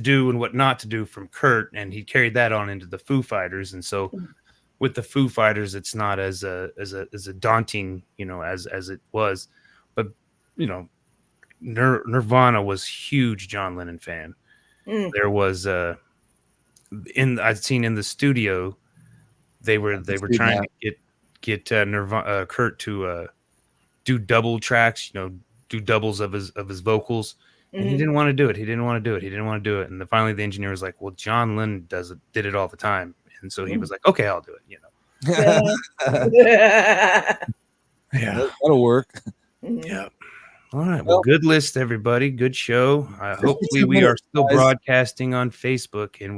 A: do and what not to do from Kurt, and he carried that on into the Foo Fighters, and so with the Foo Fighters, it's not as a daunting, as it was, but Nirvana was huge John Lennon fan. There was I'd seen in the studio they were trying to get Nirvana Kurt to do double tracks, do doubles of his vocals, and he didn't want to do it. And finally the engineer was like, "Well, John Lennon did it all the time," and so he was like, "Okay, I'll do it." Yeah,
D: that'll work.
A: Yeah. All right. Well, good list, everybody. Good show. Hopefully, we are still broadcasting on Facebook, and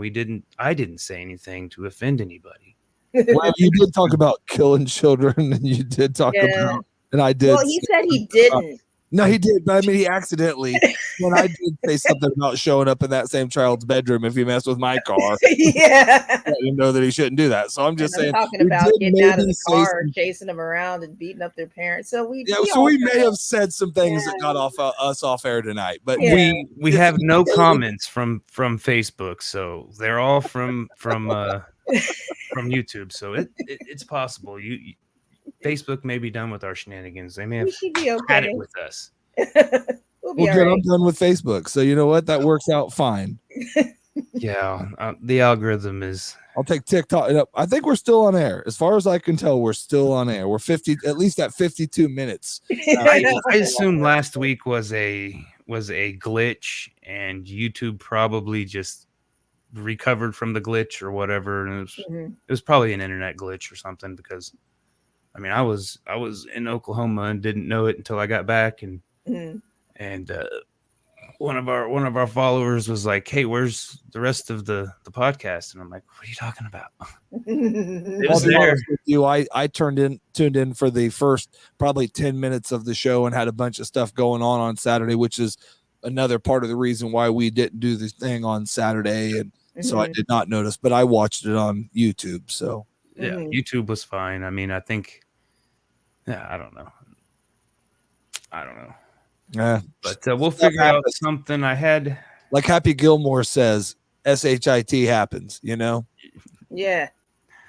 A: I didn't say anything to offend anybody.
D: Well, you did talk about killing children, and you did talk about, and I did.
B: Well, he said he didn't.
D: No, he did, but I mean, he accidentally. When I did say something about showing up in that same child's bedroom if he messed with my car,
B: yeah,
D: I didn't know that he shouldn't do that. So I'm just saying,
B: talking about getting out of the car, chasing them around, and beating up their parents. So we may have said some things that got us off air tonight, but
A: we have no comments from Facebook, so they're all from YouTube. So it's possible Facebook may be done with our shenanigans. They may have had it with us.
D: Well, good. I'm done with Facebook. So you know what? That works out fine.
A: Yeah. The algorithm is.
D: I'll take TikTok. I think we're still on air. As far as I can tell, we're still on air. We're at least at 52 minutes.
A: I assumed last week was a glitch, and YouTube probably just recovered from the glitch or whatever. And it was probably an internet glitch or something, because I mean, I was in Oklahoma and didn't know it until I got back, and one of our followers was like, "Hey, where's the rest of the podcast?" And I'm like, "What are you talking about?" It was there.
D: With you, I tuned in for the first probably 10 minutes of the show and had a bunch of stuff going on Saturday, which is another part of the reason why we didn't do the thing on Saturday, and so I did not notice, but I watched it on YouTube. So
A: yeah, YouTube was fine. I mean, I think. Yeah, I don't know.
D: Yeah,
A: but we'll figure out something. I had,
D: like Happy Gilmore says, SHIT happens.
B: Yeah.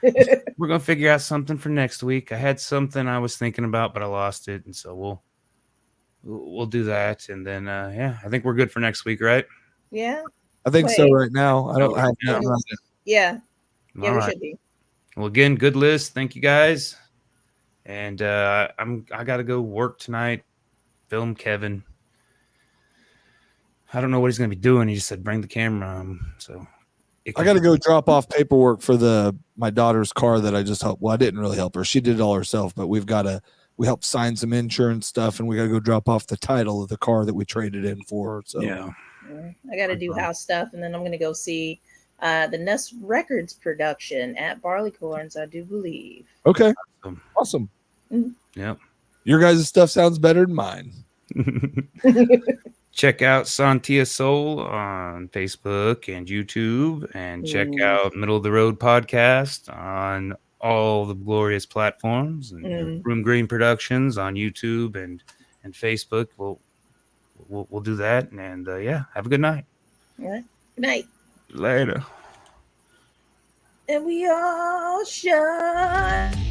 A: We're gonna figure out something for next week. I had something I was thinking about, but I lost it, and so we'll do that, and then I think we're good for next week, right?
B: Yeah.
D: I think so. Right now, I don't have.
B: Yeah.
A: Yeah, we should be. Well, again, good list. Thank you guys. And I got to go work tonight, film Kevin. I don't know what he's going to be doing. He just said, bring the camera. So
D: I got to go drop off paperwork for my daughter's car that I just helped. Well, I didn't really help her. She did it all herself, but we helped sign some insurance stuff, and we got to go drop off the title of the car that we traded in for her. So
A: yeah,
B: I got to do house stuff, and then I'm going to go see the Nest Records production at Barleycorns, I do believe.
D: Okay. Awesome.
A: Yeah.
D: Your guys' stuff sounds better than mine.
A: check out Sontia Soul on Facebook and YouTube, and check out Middle of the Road podcast on all the glorious platforms, and Room Green Productions on YouTube and Facebook. We'll do that, and yeah, have a good night.
B: All right. Good night.
A: Later.
B: And we all shine.